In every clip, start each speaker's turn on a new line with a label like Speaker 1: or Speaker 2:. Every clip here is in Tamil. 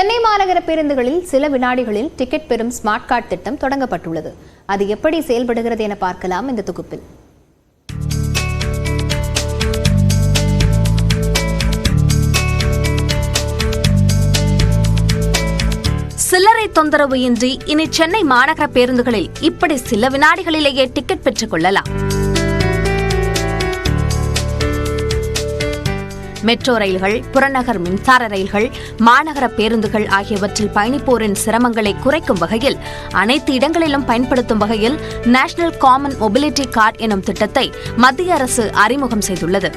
Speaker 1: சென்னை மாநகர பேருந்துகளில் சில வினாடிகளில் டிக்கெட் பெறும் ஸ்மார்ட் கார்டு திட்டம் தொடங்கப்பட்டுள்ளது. அது எப்படி செயல்படுகிறது என பார்க்கலாம் இந்த தொகுப்பில்.
Speaker 2: சில்லறை தொந்தரவு இன்றி இனி சென்னை மாநகர பேருந்துகளில் இப்படி சில வினாடிகளிலேயே டிக்கெட் பெற்றுக் கொள்ளலாம். மெட்ரோ ரயில்கள், புறநகர் மின்சார ரயில்கள், மாநகர பேருந்துகள் ஆகியவற்றில் பயணிப்போரின் சிரமங்களை குறைக்கும் வகையில் அனைத்து இடங்களிலும் பயன்படுத்தும் வகையில் நேஷனல் காமன் மொபிலிட்டி கார்டு எனும் திட்டத்தை மத்திய அரசு அறிமுகம் செய்துள்ளது.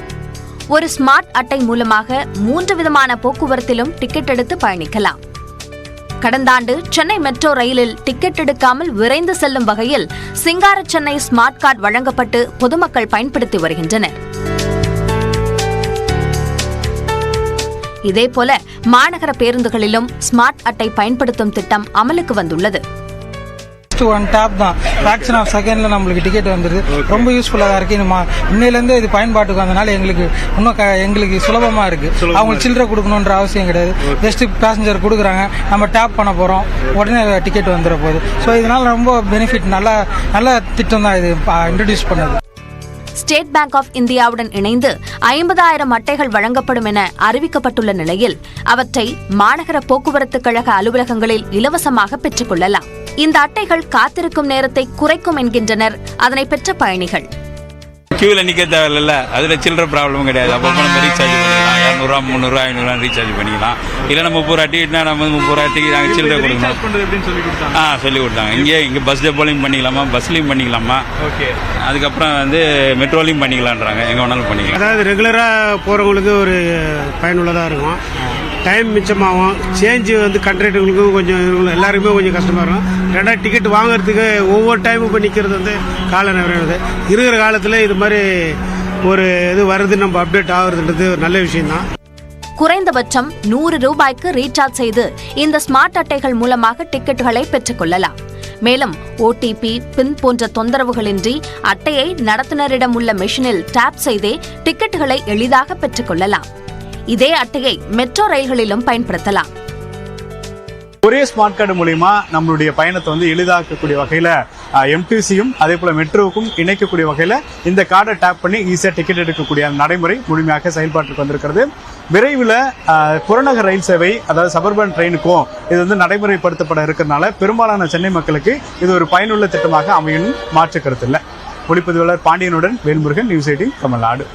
Speaker 2: ஒரு ஸ்மார்ட் அட்டை மூலமாக 3 விதமான போக்குவரத்திலும் டிக்கெட் எடுத்து பயணிக்கலாம். கடந்த ஆண்டு சென்னை மெட்ரோ ரயிலில் டிக்கெட் எடுக்காமல் விரைந்து செல்லும் வகையில் சிங்கார சென்னை ஸ்மார்ட் கார்டு வழங்கப்பட்டு பொதுமக்கள் பயன்படுத்தி வருகின்றனர். இதேபோல மாநகர பேருந்துகளிலும் ஸ்மார்ட் அட்டை பயன்படுத்தும் திட்டம் அமலுக்கு வந்துள்ளது.
Speaker 3: ஒன் டேப் தான், ஃபிராக்ஷன் ஆஃப் செகண்ட்ல நம்மளுக்கு டிக்கெட் வந்துருது. ரொம்ப யூஸ்ஃபுல்லாக தான் இருக்கு. இன்னையிலேருந்து இது பயன்பாட்டுக்கு வந்தனால எங்களுக்கு சுலபமாக இருக்கு. அவங்களுக்கு சில்லறை கொடுக்கணுன்ற அவசியம் கிடையாது. ஜஸ்ட் பேசஞ்சர் கொடுக்குறாங்க, நம்ம டேப் பண்ண போகிறோம், உடனே டிக்கெட் வந்துட போகுது. ஸோ இதனால ரொம்ப பெனிஃபிட், நல்ல திட்டம் தான் இது இன்ட்ரடியூஸ் பண்ணது.
Speaker 2: ஸ்டேட் பேங்க் ஆஃப் இந்தியாவுடன் இணைந்து 50,000 அட்டைகள் வழங்கப்படும் என அறிவிக்கப்பட்டுள்ள நிலையில் அவற்றை மாநகர போக்குவரத்து கழக அலுவலகங்களில் இலவசமாக பெற்றுக் கொள்ளலாம். இந்த அட்டைகள் காத்திருக்கும் நேரத்தை குறைக்கும் என்கின்றனர் அதனை பெற்ற பயணிகள்.
Speaker 4: கியூல நிக்க தேவையில்ல, அதுல சில்லற ப்ராப்ளமும் கிடையாது. அப்போ நம்ம ரீசார்ஜ் பண்ணிக்கலாம், 200, 300, 500 ரீசார்ஜ் பண்ணிக்கலாம். இல்ல நம்ம 30 ரூபா டிக்கெட்னா நம்ம 30 ரூபா டிக்கெட் நாங்கள் சில்லற கொடுக்கணும். சொல்லி கொடுத்தாங்க. இங்க பஸ் டெப்போலையும் பண்ணிக்கலாமா, பஸ்லையும் பண்ணிக்கலாமா, அதுக்கப்புறம் மெட்ரோலையும் பண்ணிக்கலான்றாங்க. எங்க வேணாலும் பண்ணிக்கலாம்.
Speaker 5: அதாவது ரெகுலரா போறவங்களுக்கு ஒரு பயனுள்ளதா இருக்கும். டைம் மிச்சமாகும். சேஞ்சு கண்ட்ராக்டர்களுக்கும் கொஞ்சம் எல்லாருக்குமே கொஞ்சம் கஷ்டமா இருக்கும். ரெண்டாவது டிக்கெட் வாங்குறதுக்கு ஒவ்வொரு டைமும் இப்போ நிற்கிறது கால நேரம். இருக்கிற காலத்தில் இது மாதிரி ஒரு இது வருது, நம்ம அப்டேட் ஆகுறதுன்றது ஒரு நல்ல விஷயம் தான்.
Speaker 2: குறைந்தபட்சம் 100 ரூபாய்க்கு ரீசார்ஜ் செய்து இந்த ஸ்மார்ட் அட்டைகள் மூலமாக டிக்கெட்டுகளை பெற்றுக் கொள்ளலாம். மேலும் OTP, பின் போன்ற தொந்தரவுகளின்றி அட்டையை நடத்துனரிடம் உள்ள மெஷினில் டேப் செய்தே டிக்கெட்டுகளை எளிதாக பெற்றுக் கொள்ளலாம். இதே அட்டையை மெட்ரோ ரயில்களிலும் பயன்படுத்தலாம்.
Speaker 6: ஒரே ஸ்மார்ட் கார்டு மூலமா நம்மளுடைய பயணத்தை எளிதாக்கக்கூடிய வகையில MTCயும் அதே போல மெட்ரோவுக்கும் இணைக்கக்கூடிய வகையில இந்த கார்டை டேப் பண்ணி ஈஸியா டிக்கெட் எடுக்கக்கூடிய நடைமுறை முழுமையாக செயல்பாட்டுக்கு வந்திருக்கிறது. விரைவில் புறநகர் ரயில் சேவை, அதாவது சபர்பன் ட்ரெயினுக்கும் இது நடைமுறைப்படுத்தப்பட இருக்கிறதுனால பெரும்பாலான சென்னை மக்களுக்கு இது ஒரு பயனுள்ள திட்டமாக அமையும் மாற்று கருத்து இல்லை. ஒளிப்பதிவாளர் பாண்டியனுடன் வேல்முருகன், நியூஸ் 18 தமிழ்நாடு.